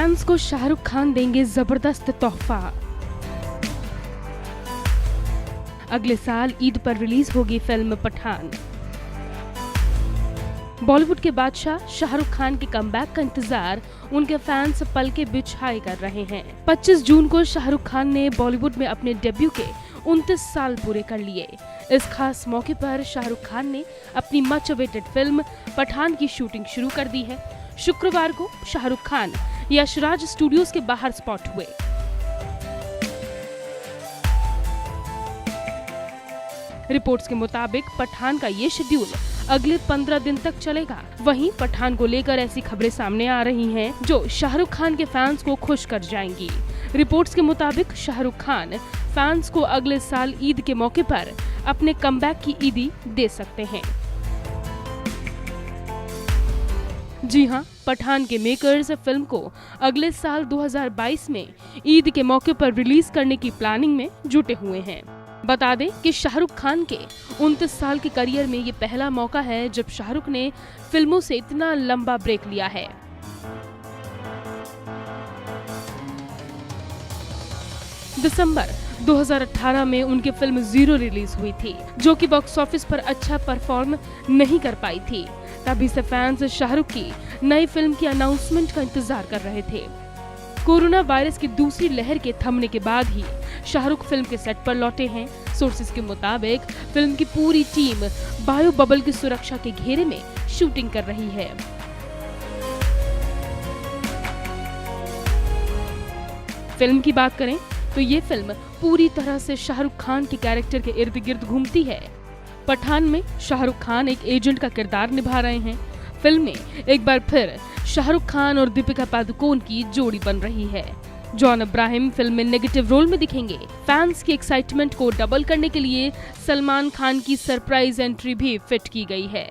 Fans को शाहरुख खान देंगे जबरदस्त तोहफा। अगले साल ईद पर रिलीज होगी फिल्म पठान। बॉलीवुड के बादशाह शाहरुख खान के कमबैक का इंतजार उनके फैंस पल के बिछाए कर रहे हैं। 25 जून को शाहरुख खान ने बॉलीवुड में अपने डेब्यू के 29 साल पूरे कर लिए। इस खास मौके पर शाहरुख खान ने अपनी मच अवेटेड फिल्म पठान की शूटिंग शुरू कर दी है। शुक्रवार को शाहरुख खान यशराज स्टूडियोज के बाहर स्पॉट हुए। रिपोर्ट्स के मुताबिक पठान का ये शेड्यूल अगले 15 दिन तक चलेगा। वहीं पठान को लेकर ऐसी खबरें सामने आ रही हैं जो शाहरुख खान के फैंस को खुश कर जाएंगी। रिपोर्ट्स के मुताबिक शाहरुख खान फैंस को अगले साल ईद के मौके पर अपने कमबैक की ईदी दे सकते हैं। जी हां, पठान के मेकर्स फिल्म को अगले साल 2022 में ईद के मौके पर रिलीज करने की प्लानिंग में जुटे हुए हैं। बता दें कि शाहरुख खान के 29 साल के करियर में ये पहला मौका है जब शाहरुख ने फिल्मों से इतना लंबा ब्रेक लिया है। दिसंबर 2018 में उनकी फिल्म जीरो रिलीज हुई थी, जो कि बॉक्स ऑफिस पर अच्छा परफॉर्म नहीं कर पाई थी। तभी से फैंस शाहरुख की नई फिल्म की अनाउंसमेंट का इंतजार कर रहे थे। कोरोना वायरस की दूसरी लहर के थमने के बाद ही शाहरुख फिल्म के सेट पर लौटे हैं। सोर्सेज के मुताबिक फिल्म की पूरी टीम बायो बबल की सुरक्षा के घेरे में शूटिंग कर रही है। फिल्म की बात करें तो ये फिल्म पूरी तरह से शाहरुख खान के कैरेक्टर के इर्द गिर्द घूमती है। पठान में शाहरुख खान एक एजेंट का किरदार निभा रहे हैं। फिल्म में एक बार फिर शाहरुख खान और दीपिका पादुकोण की जोड़ी बन रही है। जॉन अब्राहम फिल्म में नेगेटिव रोल में दिखेंगे। फैंस की एक्साइटमेंट को डबल करने के लिए सलमान खान की सरप्राइज एंट्री भी फिट की गई है।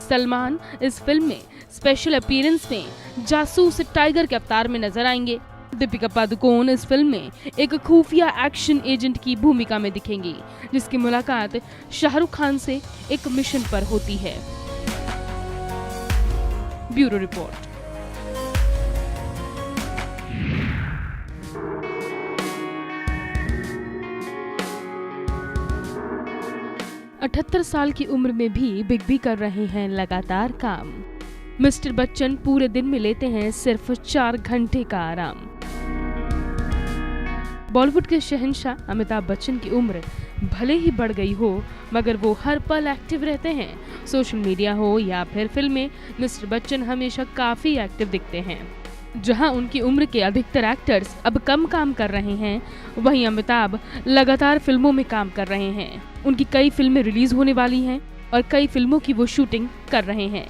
सलमान इस फिल्म में स्पेशल अपीयरेंस में जासूस टाइगर के अवतार में नजर आएंगे। दीपिका पादुकोण इस फिल्म में एक खुफिया एक्शन एजेंट की भूमिका में दिखेंगी, जिसकी मुलाकात शाहरुख खान से एक मिशन पर होती है। Bureau report. अठहत्तर साल की उम्र में भी बिग बी कर रहे हैं लगातार काम। मिस्टर बच्चन पूरे दिन में लेते हैं सिर्फ 4 घंटे का आराम। बॉलीवुड के शहंशाह अमिताभ बच्चन की उम्र भले ही बढ़ गई हो, मगर वो हर पल एक्टिव रहते हैं। सोशल मीडिया हो या फिर फिल्में, मिस्टर बच्चन हमेशा काफी एक्टिव दिखते हैं। जहां उनकी उम्र के अधिकतर एक्टर्स अब कम काम कर रहे हैं, वहीं अमिताभ लगातार फिल्मों में काम कर रहे हैं। उनकी कई फिल्में रिलीज होने वाली हैं और कई फिल्मों की वो शूटिंग कर रहे हैं।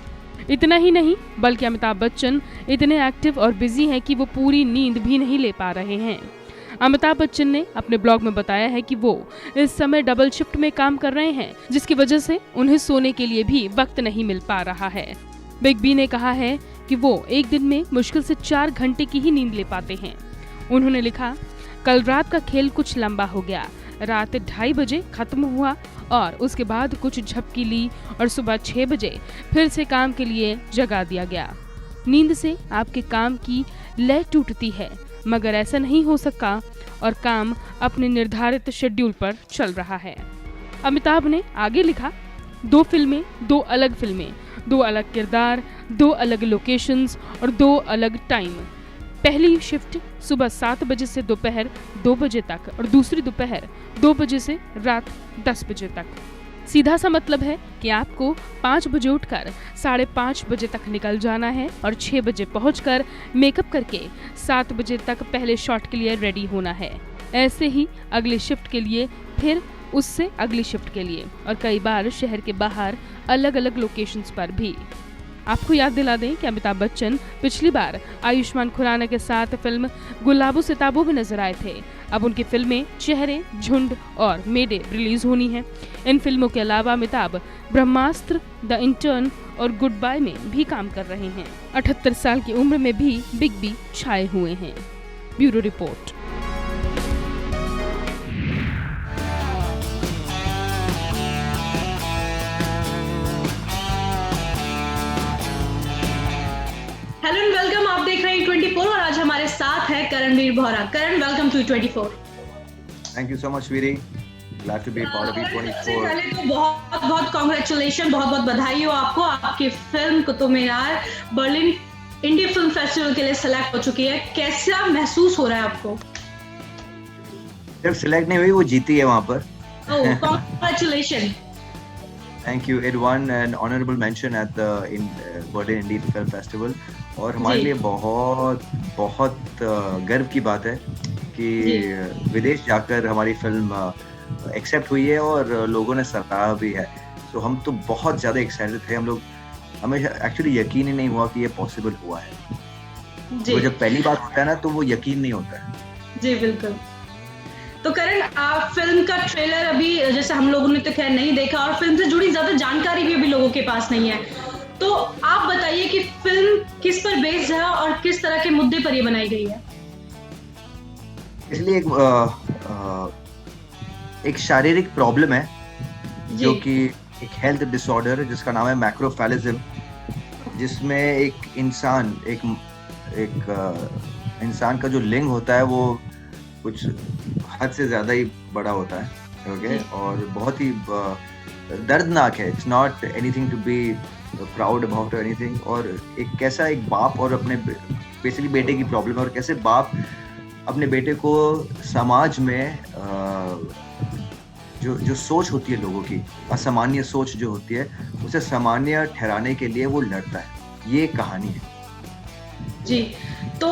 इतना ही नहीं, बल्कि अमिताभ बच्चन इतने एक्टिव और बिजी हैं कि वो पूरी नींद भी नहीं ले पा रहे हैं। अमिताभ बच्चन ने अपने ब्लॉग में बताया है कि वो इस समय डबल शिफ्ट में काम कर रहे हैं, जिसकी वजह से उन्हें सोने के लिए भी वक्त नहीं मिल पा रहा है। बिग बी ने कहा है कि वो एक दिन में मुश्किल से 4 घंटे की ही नींद ले पाते हैं। उन्होंने लिखा, कल रात का खेल कुछ लंबा हो गया। रात 2:30 बजे खत्म हुआ और उसके बाद कुछ झपकी ली और सुबह 6 बजे फिर से काम के लिए जगा दिया गया। नींद से आपके काम की लय टूटती है, मगर ऐसा नहीं हो सका और काम अपने निर्धारित शेड्यूल पर चल रहा है। अमिताभ ने आगे लिखा, 2 फिल्में, 2 अलग फिल्में, 2 अलग किरदार, 2 अलग लोकेशंस और 2 अलग टाइम। पहली शिफ्ट सुबह 7 बजे से दोपहर 2 बजे तक और दूसरी दोपहर 2 बजे से रात 10 बजे तक। सीधा सा मतलब है कि आपको 5 बजे उठकर 5:30 बजे तक निकल जाना है और 6 बजे पहुंचकर मेकअप करके 7 बजे तक पहले शॉट के लिए रेडी होना है। ऐसे ही अगली शिफ्ट के लिए, फिर उससे अगली शिफ्ट के लिए और कई बार शहर के बाहर अलग अलग लोकेशंस पर भी। आपको याद दिला दें कि अमिताभ बच्चन पिछली बार आयुष्मान खुराना के साथ फिल्म गुलाबो सिताबो में नजर आए थे। अब उनकी फिल्में चेहरे, झुंड और मेडे रिलीज होनी है। इन फिल्मों के अलावा अमिताभ ब्रह्मास्त्र, द इंटर्न और गुड बाय में भी काम कर रहे हैं। 78 साल की उम्र में भी बिग बी छाए हुए हैं। Bureau report. Karanveer Bohra. Karan, welcome to E24. Thank you so much, Veeri. Glad to be a part of E24. सबसे पहले तो बहुत बहुत कॉन्ग्रेचुलेशन, बहुत बहुत बधाई हो आपको। आपकी film Qutub Minar Berlin indie film festival के लिए सेलेक्ट हो चुकी है। कैसा महसूस हो रहा है आपको? सिर्फ सिलेक्ट नहीं हुई, वो जीती है वहाँ पर। Oh, congratulations. Thank you. It won an honorable mention at the Berlin Indie Film Festival. और हमारे लिए बहुत बहुत गर्व की बात है कि विदेश जाकर हमारी फिल्म एक्सेप्ट हुई है और लोगों ने सराहा भी है। तो हम तो बहुत ज़्यादा एक्साइटेड थे। हमें एक्चुअली यकीन ही नहीं हुआ कि ये पॉसिबल हुआ है। तो जब पहली बार होता है ना तो वो यकीन नहीं होता है। जी बिल्कुल। तो करण, आप फिल्म का ट्रेलर अभी जैसे हम लोगों ने तो खैर नहीं देखा और फिल्म से जुड़ी ज्यादा जानकारी भी अभी लोगों के पास नहीं है, तो आप बताइए कि फिल्म किस पर बेस्ड है और किस तरह के मुद्दे पर ये बनाई गई है? इसलिए एक शारीरिक प्रॉब्लम है जो कि एक हेल्थ डिसऑर्डर है जिसका नाम है मैक्रोफेलिज्म, जिसमें एक इंसान का जो लिंग होता है वो कुछ हद से ज्यादा ही बड़ा होता है। ओके, और बहुत ही दर्दनाक है। It's not anything to be proud about और एनीथिंग। और कैसा एक बाप और अपने बेसिकली बेटे की प्रॉब्लम है, और कैसे बाप अपने बेटे को समाज में जो सोच होती है लोगों की, असामान्य सोच जो होती है, उसे सामान्य ठहराने के लिए वो लड़ता है। ये कहानी है जी। तो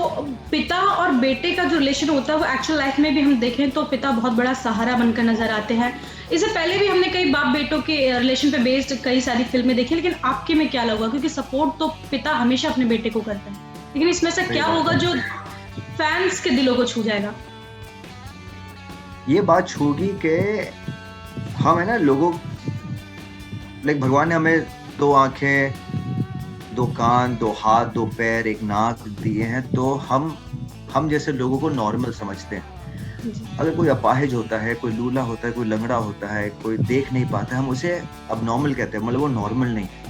पिता और बेटे का जो रिलेशन होता है वो एक्चुअल लाइफ में भी हम देखें तो पिता बहुत बड़ा सहारा बनकर नजर आते हैं। इससे पहले भी हमने कई बाप बेटों के रिलेशन पे बेस्ड कई सारी फिल्में देखी, लेकिन आपके में क्या लगा? क्योंकि सपोर्ट तो पिता हमेशा अपने बेटे को करता है, लेकिन इसमें से क्या होगा जो फैंस के दिलों को छू जाएगा? ये बात छूगी कि हम है ना लोगों, लाइक भगवान ने हमें 2 आंखें, 2 कान, 2 हाथ, 2 पैर, 1 नाक दिए हैं, तो हम जैसे लोगों को नॉर्मल समझते हैं। अगर कोई अपाहिज होता है, कोई लूला होता है, कोई लंगड़ा होता है, कोई देख नहीं पाता है, हम उसे अबनॉर्मल कहते हैं, मतलब वो नॉर्मल नहीं है।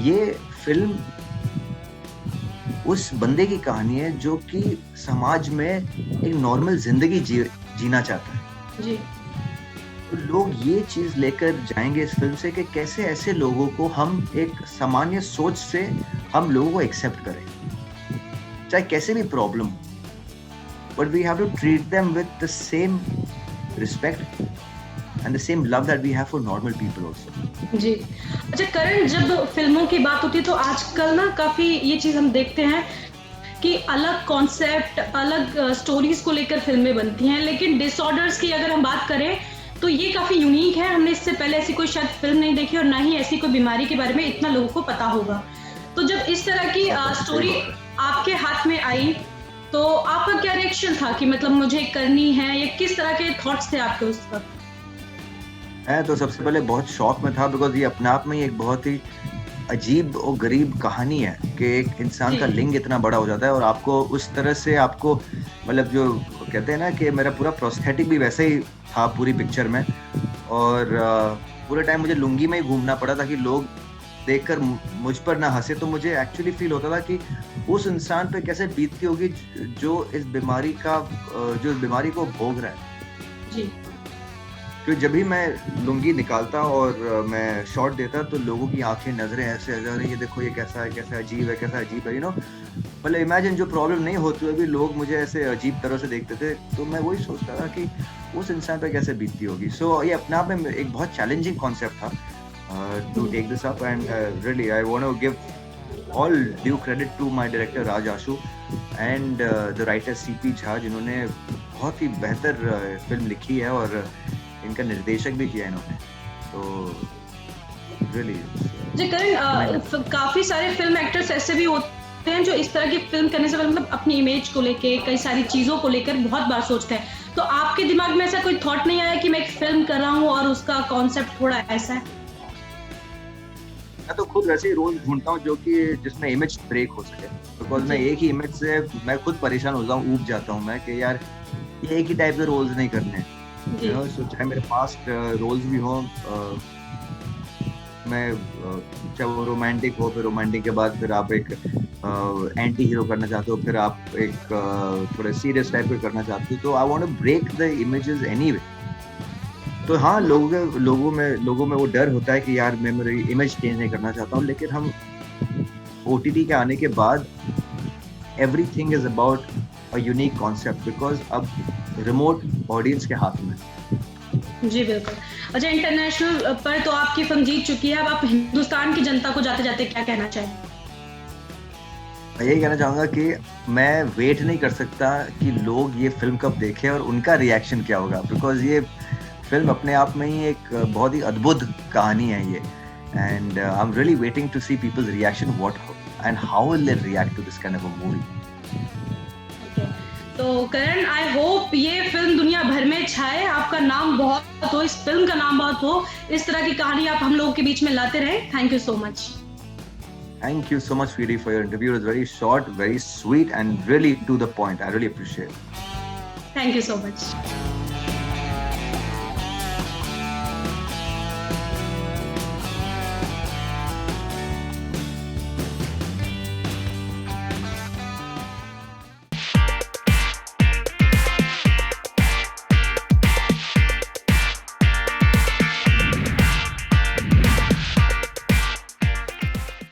ये फिल्म उस बंदे की कहानी है जो कि समाज में एक नॉर्मल जिंदगी जीना चाहता है जी। तो लोग ये चीज लेकर जाएंगे इस फिल्म से कि कैसे ऐसे लोगों को हम एक सामान्य सोच से हम लोगों को एक्सेप्ट करें, चाहे कैसे भी प्रॉब्लम हो, but we have to treat them with the same respect and the same love that we have for normal people also. जी। अच्छा करण, जब फिल्मों की बात होती है तो आजकल ना काफी ये चीज हम देखते हैं कि अलग कॉन्सेप्ट, अलग स्टोरीज को लेकर फिल्में बनती हैं, लेकिन डिसऑर्डर्स की अगर हम बात करें तो ये काफी यूनिक है। हमने इससे पहले ऐसी कोई शायद फिल्म नहीं देखी और ना ही ऐसी कोई बीमारी के बारे में इतना लोगों को पता होगा। तो जब इस तरह की स्टोरी आपके हाथ में आई तो आपका क्या रिएक्शन था कि मतलब मुझे करनी है, या किस तरह के थॉट्स थे आपके उस वक्त? मैं तो सबसे पहले बहुत शौक में था, बिकॉज ये अपने आप में ही एक बहुत ही अजीब और गरीब कहानी है कि एक इंसान का लिंग इतना बड़ा हो जाता है और आपको उस तरह से आपको, मतलब जो कहते हैं ना कि मेरा पूरा प्रोस्थेटिक भी वैसे ही था पूरी पिक्चर में, और पूरे टाइम मुझे लुंगी में ही घूमना पड़ा था कि लोग देखकर मुझ पर ना हंसे। तो मुझे एक्चुअली फील होता था कि उस इंसान पे कैसे बीतती होगी जो इस बीमारी को भोग रहा है जी। क्योंकि जब भी मैं लुंगी निकालता और मैं शॉट देता तो लोगों की आंखें, नजरें ऐसे आ रही, ये देखो ये कैसा है, कैसा अजीब है, कैसा अजीब है, यू नो, मतलब इमेजिन जो प्रॉब्लम नहीं होती हुई भी लोग मुझे ऐसे अजीब तरह से देखते थे। तो मैं वही सोचता था कि उस इंसान पे कैसे बीतती होगी। सो ये अपने आप में एक बहुत चैलेंजिंग कॉन्सेप्ट था to take this up, and really I want to give all due credit to my director Raj Ashu and the writer CP Jha, जिन्होंने बहुत ही बेहतर फिल्म लिखी है और इनका निर्देशक भी किया इन्होंने। तो रियली जी करण, काफी सारे फिल्म एक्टर्स ऐसे भी होते हैं जो इस तरह की फिल्म करने से मतलब अपनी इमेज को लेके, कई सारी चीजों को लेकर बहुत बार सोचते हैं। तो आपके दिमाग में ऐसा कोई थॉट नहीं आया कि मैं एक फिल्म कर रहा हूँ और उसका कॉन्सेप्ट थोड़ा ऐसा है? मैं तो खुद वैसे ही रोल ढूंढता हूँ जो कि जिसमें इमेज ब्रेक हो सके, बिकॉज मैं एक ही इमेज से मैं खुद परेशान हो जाऊँ, ऊब जाता हूँ मैं कि यार ये एक ही टाइप के रोल्स नहीं करने, यू नो। सो चाहे मेरे पास्ट रोल्स भी हों, में चाहे वो रोमांटिक हो, फिर रोमांटिक के बाद फिर आप एक एंटी हीरो करना चाहते हो, फिर आप एक थोड़ा सीरियस टाइप का करना चाहते हो, तो I want to break the images anyway. तो हाँ, लोगों में वो डर होता है कि यार मैं मेरी इमेज चेंज नहीं करना चाहता हूँ, लेकिन हम OTT के आने के बाद everything is about a unique concept, because अब रिमोट ऑडियंस के हाथ में। जी बिल्कुल। अच्छा, इंटरनेशनल पर तो आपकी फिल्म जीत चुकी है, अब आप हिंदुस्तान की जनता को जाते जाते क्या कहना चाहेंगे? मैं यही कहना चाहूंगा कि मैं वेट नहीं कर सकता कि लोग ये फिल्म कब देखें और उनका रिएक्शन क्या होगा, बिकॉज ये फिल्म अपने आप में ही एक बहुत ही अद्भुत कहानी है ये, and I am really waiting to see peoples reaction, what and how will they react to this kind of a movie. तो करण, आई होप ये फिल्म दुनिया भर में छाए, आपका नाम बहुत हो, इस फिल्म का नाम बहुत हो, इस तरह की कहानी आप हम लोगों के बीच में लाते रहे। Thank you so much. Thank you so much, Fidi, for your interview. It was very short, very sweet, and really to the point. I really appreciate it. Thank you so much.